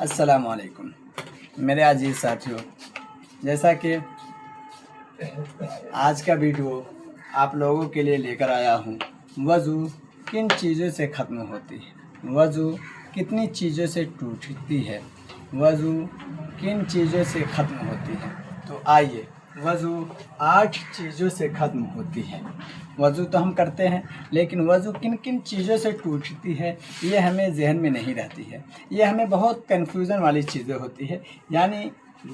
السلام علیکم میرے عزیز ساتھیوں، جیسا کہ آج کا ویڈیو آپ لوگوں کے لیے لے کر آیا ہوں، وضو کن چیزوں سے ختم ہوتی ہے، وضو کتنی چیزوں سے ٹوٹتی ہے، وضو کن چیزوں سے ختم ہوتی ہے۔ تو آئیے، وضو 8 چیزوں سے ختم ہوتی ہے۔ وضو تو ہم کرتے ہیں، لیکن وضو کن کن چیزوں سے ٹوٹتی ہے یہ ہمیں ذہن میں نہیں رہتی ہے۔ یہ ہمیں بہت کنفیوژن والی چیزیں ہوتی ہے، یعنی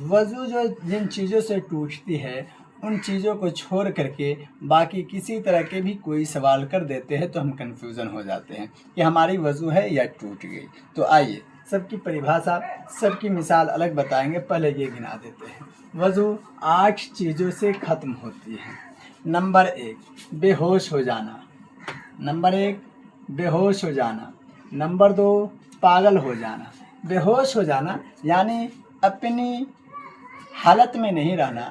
وضو جو جن چیزوں سے ٹوٹتی ہے ان چیزوں کو چھوڑ کر کے باقی کسی طرح کے بھی کوئی سوال کر دیتے ہیں تو ہم کنفیوژن ہو جاتے ہیں کہ ہماری وضو ہے یا ٹوٹ گئی۔ تو آئیے، سب کی پریبھاشا، سب کی مثال الگ بتائیں گے۔ پہلے یہ گنا دیتے ہیں، وضو 8 چیزوں سے ختم ہوتی ہے۔ نمبر 1، بے ہوش ہو جانا۔ نمبر 1، بے ہوش ہو جانا۔ نمبر 2، پاگل ہو جانا۔ بے ہوش ہو جانا یعنی اپنی حالت میں نہیں رہنا۔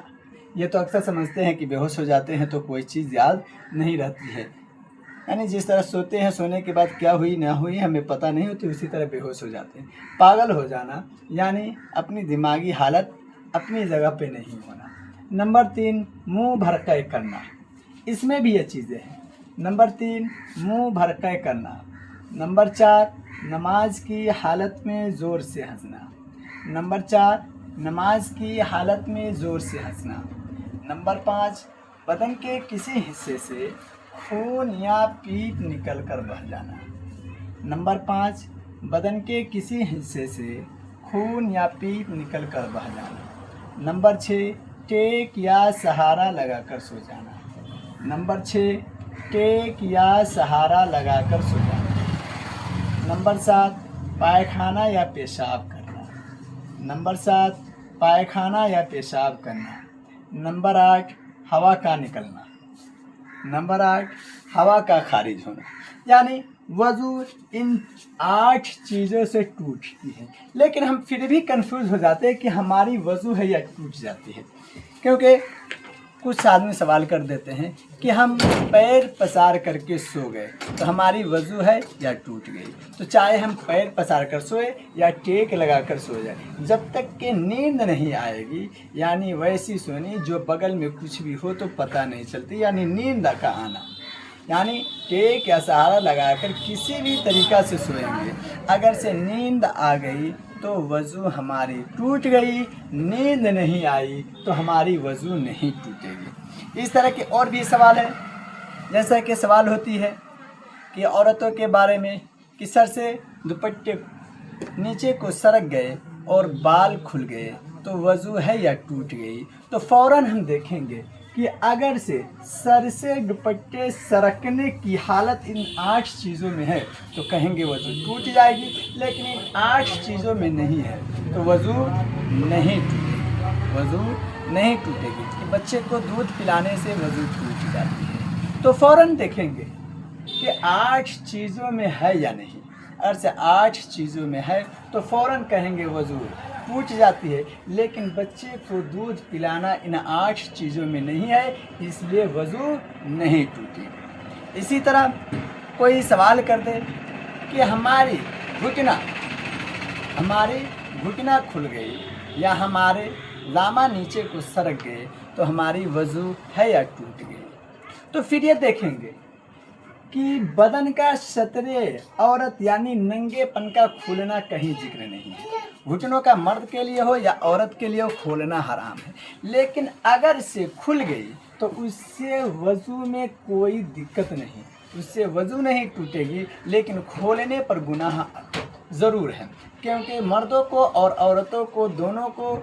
یہ تو اکثر سمجھتے ہیں کہ بے ہوش ہو جاتے ہیں تو کوئی چیز یاد نہیں رہتی ہے، یعنی جس طرح سوتے ہیں، سونے کے بعد کیا ہوئی نہ ہوئی ہمیں پتہ نہیں ہوتی، اسی طرح بے ہوش ہو جاتے ہیں۔ پاگل ہو جانا یعنی اپنی دماغی حالت اپنی جگہ پہ نہیں ہونا۔ نمبر 3، منہ بھرکے کرنا۔ اس میں بھی یہ چیزیں ہیں۔ نمبر 3، منہ بھرکے کرنا۔ نمبر 4، نماز کی حالت میں زور سے ہنسنا۔ نمبر 4، نماز کی حالت میں زور سے ہنسنا۔ نمبر 5، بدن کے کسی حصے سے خون یا پیپ نکل کر بہہ جانا۔ نمبر 5، بدن کے کسی حصے سے خون یا پیپ نکل کر بہہ جانا۔ نمبر 6، ٹیک یا سہارا لگا کر سو جانا۔ نمبر 6، ٹیک یا سہارا لگا کر سو جانا۔ نمبر 7، پائخانہ یا پیشاب کرنا۔ نمبر 7، پائخانہ یا پیشاب کرنا۔ نمبر 8، ہوا کا نکلنا۔ نمبر 8، ہوا کا خارج ہونا۔ یعنی وضو ان 8 چیزوں سے ٹوٹتی ہے، لیکن ہم پھر بھی کنفیوز ہو جاتے ہیں کہ ہماری وضو ہے یا ٹوٹ جاتی ہے، کیونکہ کچھ آدمی سوال کر دیتے ہیں کہ ہم پیر پسار کر کے سو گئے تو ہماری وضو ہے یا ٹوٹ گئی۔ تو چاہے ہم پیر پسار کر سوئے یا ٹیک لگا کر سو جائے، جب تک کہ نیند نہیں آئے گی، یعنی ویسی سونی جو بغل میں کچھ بھی ہو تو پتہ نہیں چلتی، یعنی نیند کا آنا، یعنی ٹیک یا سہارا لگا کر کسی بھی طریقہ سے سوئیں گے، اگر سے نیند آ گئی تو وضو ہماری ٹوٹ گئی، نیند نہیں آئی تو ہماری وضو نہیں ٹوٹے گی۔ اس طرح کے اور بھی سوال ہیں، جیسا کہ سوال ہوتی ہے کہ عورتوں کے بارے میں کہ سر سے دوپٹے نیچے کو سرک گئے اور بال کھل گئے تو وضو ہے یا ٹوٹ گئی۔ تو فوراً ہم دیکھیں گے کہ اگر سے سر سے دوپٹے سرکنے کی حالت ان 8 چیزوں میں ہے تو کہیں گے وضو ٹوٹ جائے گی، لیکن ان 8 چیزوں میں نہیں ہے تو وضو نہیں ٹوٹے گی، وضو نہیں ٹوٹے گی۔ کہ بچے کو دودھ پلانے سے وضو ٹوٹ جاتی ہے تو فوراً دیکھیں گے کہ 8 چیزوں میں ہے یا نہیں۔ اگر سے 8 چیزوں میں ہے تو فوراً کہیں گے وضو ٹوٹ جاتی ہے، لیکن بچے کو دودھ پلانا ان 8 چیزوں میں نہیں ہے، اس لیے وضو نہیں ٹوٹی۔ اسی طرح کوئی سوال کر دے کہ ہماری گھٹنا کھل گئی یا ہمارے لاما نیچے کو سرک گئے تو ہماری وضو ہے یا ٹوٹ گئی۔ تو پھر یہ دیکھیں گے کہ بدن کا شطر عورت یعنی ننگے پن کا کھولنا کہیں ذکر نہیں ہے۔ گھٹنوں کا مرد کے لیے ہو یا عورت کے لیے ہو کھولنا حرام ہے، لیکن اگر سے کھل گئی تو اس سے وضو میں کوئی دقت نہیں، اس سے وضو نہیں ٹوٹے گی، لیکن کھولنے پر گناہ ضرور ہے، کیونکہ مردوں کو اور عورتوں کو دونوں کو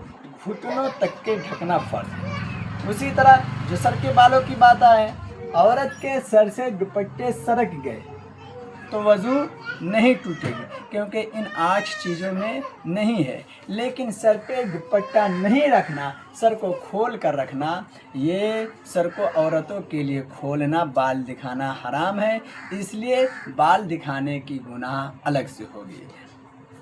گھٹنوں تک کے ڈھکنا فرض ہے۔ اسی طرح جو سر کے بالوں کی بات آئے، عورت کے سر سے دوپٹے سرک گئے تو وضو نہیں ٹوٹے گی، کیونکہ ان 8 چیزوں میں نہیں ہے، لیکن سر پہ دوپٹہ نہیں رکھنا، سر کو کھول کر رکھنا، یہ سر کو عورتوں کے لیے کھولنا، بال دکھانا حرام ہے، اس لیے بال دکھانے کی گناہ الگ سے ہوگی۔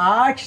8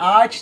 8